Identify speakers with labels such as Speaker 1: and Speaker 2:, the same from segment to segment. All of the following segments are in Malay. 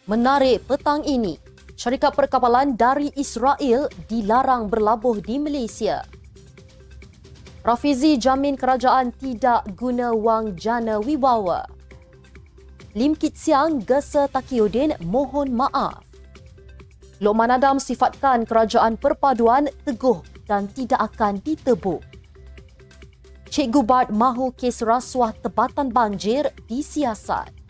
Speaker 1: Menarik petang ini, syarikat perkapalan dari Israel dilarang berlabuh di Malaysia. Rafizi jamin kerajaan tidak guna wang jana wibawa. Lim Kit Siang gesa Taqiyuddin mohon maaf. Lokman Adam sifatkan kerajaan perpaduan teguh dan tidak akan ditebuk. Cikgu Bart mahu kes rasuah tebatan banjir disiasat.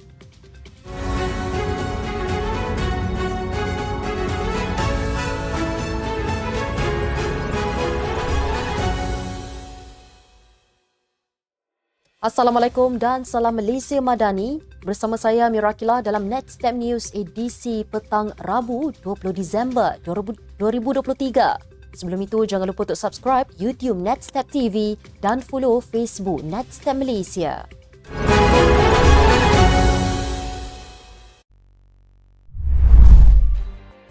Speaker 1: Assalamualaikum dan salam Malaysia Madani. Bersama saya Mirakila dalam Next Step News edisi petang Rabu 20 Disember 2023. Sebelum itu jangan lupa untuk subscribe YouTube Next Step TV dan follow Facebook Next Step Malaysia.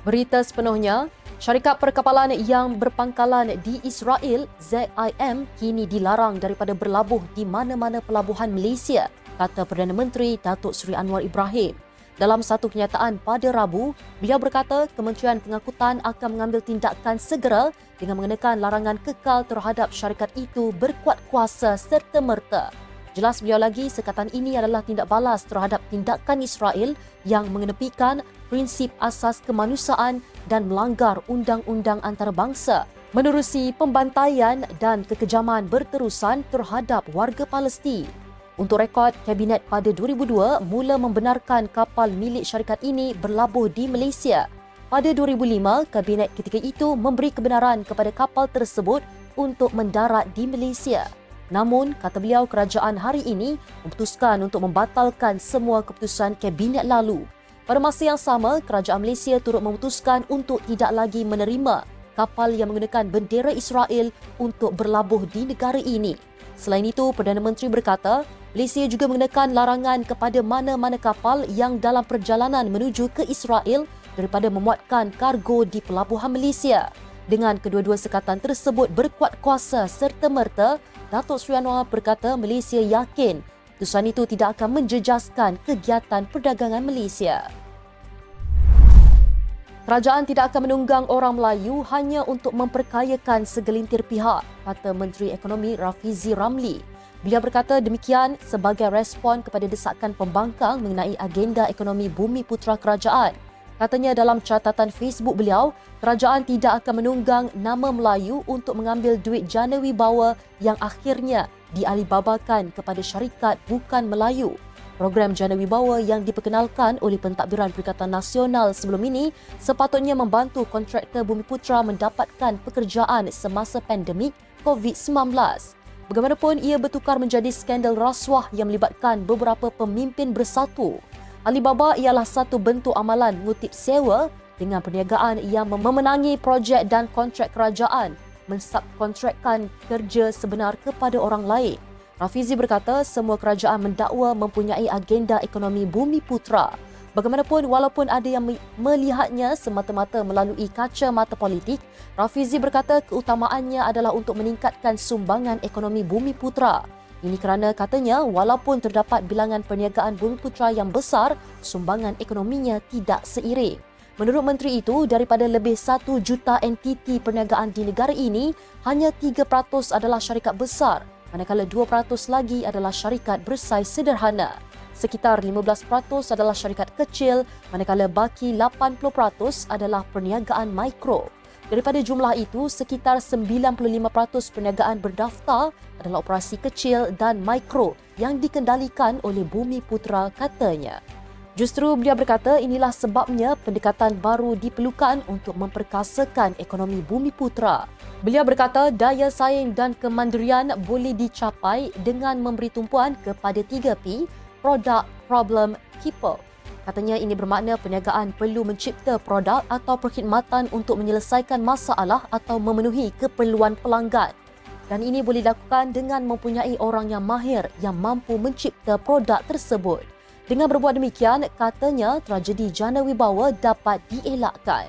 Speaker 1: Berita sepenuhnya, syarikat perkapalan yang berpangkalan di Israel, ZIM, kini dilarang daripada berlabuh di mana-mana pelabuhan Malaysia, kata Perdana Menteri Datuk Seri Anwar Ibrahim. Dalam satu kenyataan pada Rabu, beliau berkata Kementerian Pengangkutan akan mengambil tindakan segera dengan mengenakan larangan kekal terhadap syarikat itu berkuat kuasa serta-merta. Jelas beliau lagi, sekatan ini adalah tindak balas terhadap tindakan Israel yang mengenepikan prinsip asas kemanusiaan dan melanggar undang-undang antarabangsa, menerusi pembantaian dan kekejaman berterusan terhadap warga Palestin. Untuk rekod, Kabinet pada 2002 mula membenarkan kapal milik syarikat ini berlabuh di Malaysia. Pada 2005, Kabinet ketika itu memberi kebenaran kepada kapal tersebut untuk mendarat di Malaysia. Namun, kata beliau, kerajaan hari ini memutuskan untuk membatalkan semua keputusan Kabinet lalu. Pada masa yang sama, kerajaan Malaysia turut memutuskan untuk tidak lagi menerima kapal yang menggunakan bendera Israel untuk berlabuh di negara ini. Selain itu, Perdana Menteri berkata, Malaysia juga mengenakan larangan kepada mana-mana kapal yang dalam perjalanan menuju ke Israel daripada memuatkan kargo di pelabuhan Malaysia. Dengan kedua-dua sekatan tersebut berkuat kuasa serta-merta, Datuk Seri Anwar berkata Malaysia yakin keputusan itu tidak akan menjejaskan kegiatan perdagangan Malaysia. Kerajaan tidak akan menunggang orang Melayu hanya untuk memperkayakan segelintir pihak, kata Menteri Ekonomi Rafizi Ramli. Beliau berkata demikian sebagai respon kepada desakan pembangkang mengenai agenda ekonomi bumi putera kerajaan. Katanya dalam catatan Facebook beliau, kerajaan tidak akan menunggang nama Melayu untuk mengambil duit jana wibawa yang akhirnya dialibabakan kepada syarikat bukan Melayu. Program jana wibawa yang diperkenalkan oleh Pentadbiran Perikatan Nasional sebelum ini sepatutnya membantu kontraktor Bumiputera mendapatkan pekerjaan semasa pandemik COVID-19. Bagaimanapun, ia bertukar menjadi skandal rasuah yang melibatkan beberapa pemimpin bersatu. Alibaba ialah satu bentuk amalan mengutip sewa dengan perniagaan yang memenangi projek dan kontrak kerajaan, mensubkontrakkan kerja sebenar kepada orang lain. Rafizi berkata semua kerajaan mendakwa mempunyai agenda ekonomi bumi putera. Bagaimanapun, walaupun ada yang melihatnya semata-mata melalui kacamata politik, Rafizi berkata keutamaannya adalah untuk meningkatkan sumbangan ekonomi bumi putera. Ini kerana katanya walaupun terdapat bilangan perniagaan bumi putera yang besar, sumbangan ekonominya tidak seiring. Menurut menteri itu, daripada lebih 1 juta entiti perniagaan di negara ini, hanya 3% adalah syarikat besar, manakala 2% lagi adalah syarikat bersaiz sederhana. Sekitar 15% adalah syarikat kecil, manakala baki 80% adalah perniagaan mikro. Daripada jumlah itu, sekitar 95% perniagaan berdaftar adalah operasi kecil dan mikro yang dikendalikan oleh Bumi Putera, katanya. Justru beliau berkata inilah sebabnya pendekatan baru diperlukan untuk memperkasakan ekonomi Bumi Putera. Beliau berkata daya saing dan kemandirian boleh dicapai dengan memberi tumpuan kepada 3P, Product, Problem, People. Katanya ini bermakna perniagaan perlu mencipta produk atau perkhidmatan untuk menyelesaikan masalah atau memenuhi keperluan pelanggan. Dan ini boleh dilakukan dengan mempunyai orang yang mahir yang mampu mencipta produk tersebut. Dengan berbuat demikian, katanya tragedi jana wibawa dapat dielakkan.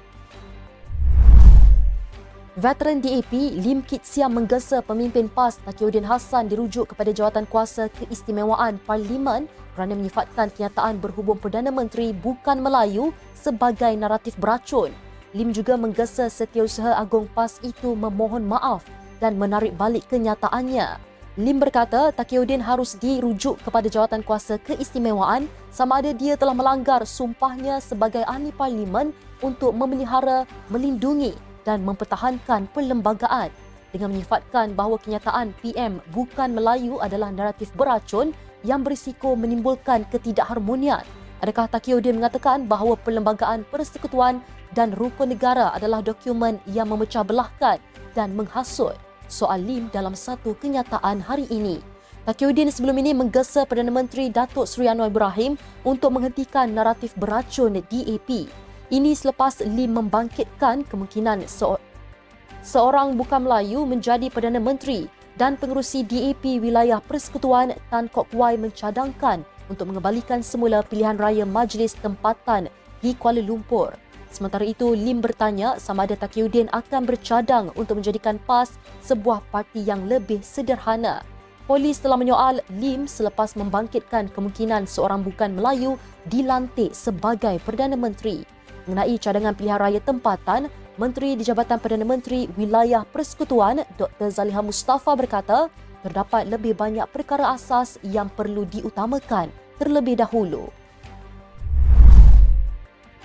Speaker 1: Veteran DAP Lim Kit Siam menggesa pemimpin PAS Taqiyuddin Hassan dirujuk kepada jawatan kuasa keistimewaan Parlimen kerana menyifatkan kenyataan berhubung Perdana Menteri bukan Melayu sebagai naratif beracun. Lim juga menggesa Setiausaha Agung PAS itu memohon maaf dan menarik balik kenyataannya. Lim berkata Taqiyuddin harus dirujuk kepada jawatan kuasa keistimewaan sama ada dia telah melanggar sumpahnya sebagai ahli parlimen untuk memelihara, melindungi dan mempertahankan perlembagaan dengan menyifatkan bahawa kenyataan PM bukan Melayu adalah naratif beracun yang berisiko menimbulkan ketidakharmonian. Adakah Taqiyuddin mengatakan bahawa Perlembagaan Persekutuan dan Rukun Negara adalah dokumen yang memecah belahkan dan menghasut? Soal Lim dalam satu kenyataan hari ini. Taqiyuddin sebelum ini menggesa Perdana Menteri Datuk Seri Anwar Ibrahim untuk menghentikan naratif beracun DAP. Ini selepas Lim membangkitkan kemungkinan seorang bukan Melayu menjadi Perdana Menteri dan pengerusi DAP Wilayah Persekutuan Tan Kok Wai mencadangkan untuk mengembalikan semula pilihan raya Majlis Tempatan di Kuala Lumpur. Sementara itu, Lim bertanya sama ada Taqiyuddin akan bercadang untuk menjadikan PAS sebuah parti yang lebih sederhana. Polis telah menyoal Lim selepas membangkitkan kemungkinan seorang bukan Melayu dilantik sebagai Perdana Menteri. Mengenai cadangan pilihan raya tempatan, Menteri di Jabatan Perdana Menteri Wilayah Persekutuan Dr. Zaliha Mustafa berkata terdapat lebih banyak perkara asas yang perlu diutamakan terlebih dahulu.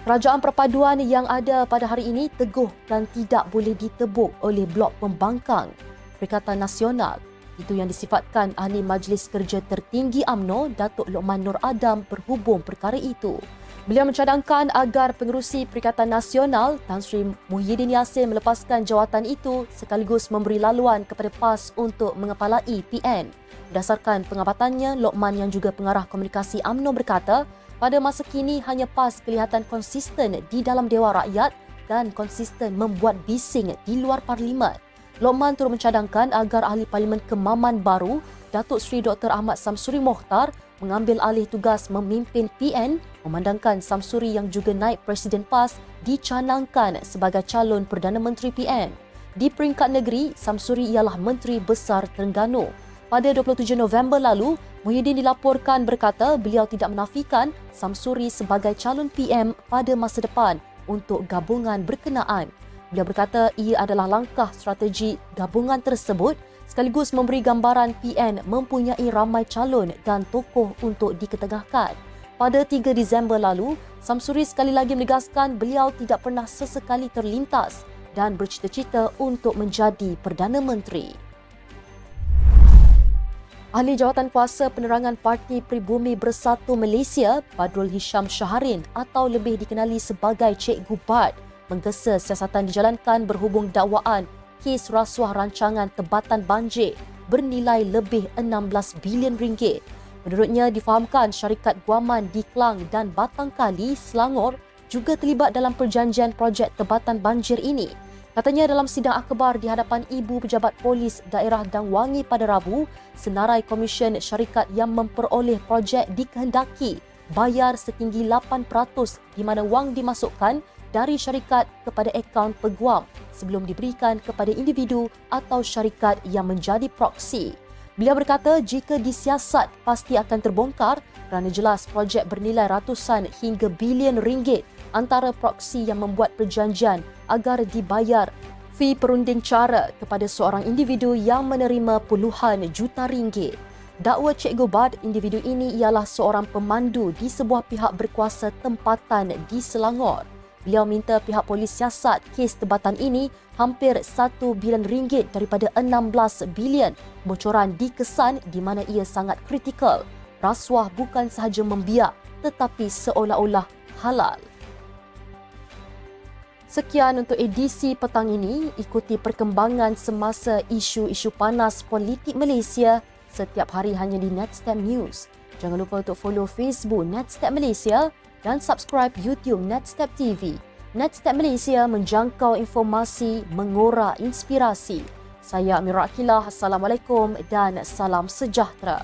Speaker 1: Kerajaan perpaduan yang ada pada hari ini teguh dan tidak boleh ditebuk oleh blok pembangkang Perikatan Nasional. Itu yang disifatkan Ahli Majlis Kerja Tertinggi UMNO Datuk Lokman Nur Adam berhubung perkara itu. Beliau mencadangkan agar pengerusi Perikatan Nasional Tan Sri Muhyiddin Yassin melepaskan jawatan itu sekaligus memberi laluan kepada PAS untuk mengepalai PN. Berdasarkan pengabatannya, Lokman yang juga pengarah komunikasi UMNO berkata, pada masa kini hanya PAS kelihatan konsisten di dalam Dewan Rakyat dan konsisten membuat bising di luar Parlimen. Lokman turut mencadangkan agar Ahli Parlimen Kemaman baru Datuk Seri Dr. Ahmad Samsuri Mohtar mengambil alih tugas memimpin PN memandangkan Samsuri yang juga naib Presiden PAS dicanangkan sebagai calon Perdana Menteri PN. Di peringkat negeri, Samsuri ialah Menteri Besar Terengganu. Pada 27 November lalu, Muhyiddin dilaporkan berkata beliau tidak menafikan Samsuri sebagai calon PM pada masa depan untuk gabungan berkenaan. Beliau berkata ia adalah langkah strategi gabungan tersebut sekaligus memberi gambaran PN mempunyai ramai calon dan tokoh untuk diketengahkan. Pada 3 Disember lalu, Samsuri sekali lagi menegaskan beliau tidak pernah sesekali terlintas dan bercita-cita untuk menjadi Perdana Menteri. Ahli Jawatan Kuasa Penerangan Parti Pribumi Bersatu Malaysia, Badrul Hisham Syaharin atau lebih dikenali sebagai Cikgu Bad, menggesa siasatan dijalankan berhubung dakwaan kes rasuah rancangan tebatan banjir bernilai lebih 16 bilion ringgit. Menurutnya, difahamkan syarikat guaman di Klang dan Batangkali, Selangor juga terlibat dalam perjanjian projek tebatan banjir ini. Katanya dalam sidang akhbar di hadapan Ibu Pejabat Polis Daerah Dang Wangi pada Rabu, senarai komisen syarikat yang memperoleh projek dikehendaki bayar setinggi 8% di mana wang dimasukkan dari syarikat kepada akaun peguam sebelum diberikan kepada individu atau syarikat yang menjadi proksi. Beliau berkata jika disiasat pasti akan terbongkar kerana jelas projek bernilai ratusan hingga bilion ringgit antara proksi yang membuat perjanjian agar dibayar fee perunding cara kepada seorang individu yang menerima puluhan juta ringgit. Dakwa Cikgu Bad, individu ini ialah seorang pemandu di sebuah pihak berkuasa tempatan di Selangor. Beliau minta pihak polis siasat kes tebatan ini hampir 1 bilion ringgit daripada 16 bilion. Bocoran dikesan di mana ia sangat kritikal. Rasuah bukan sahaja membiak tetapi seolah-olah halal. Sekian untuk edisi petang ini. Ikuti perkembangan semasa isu-isu panas politik Malaysia setiap hari hanya di Netstep News. Jangan lupa untuk follow Facebook Netstep Malaysia dan subscribe YouTube Netstep TV. Netstep Malaysia menjangkau informasi, mengorak inspirasi. Saya Amirah Akilah. Assalamualaikum dan salam sejahtera.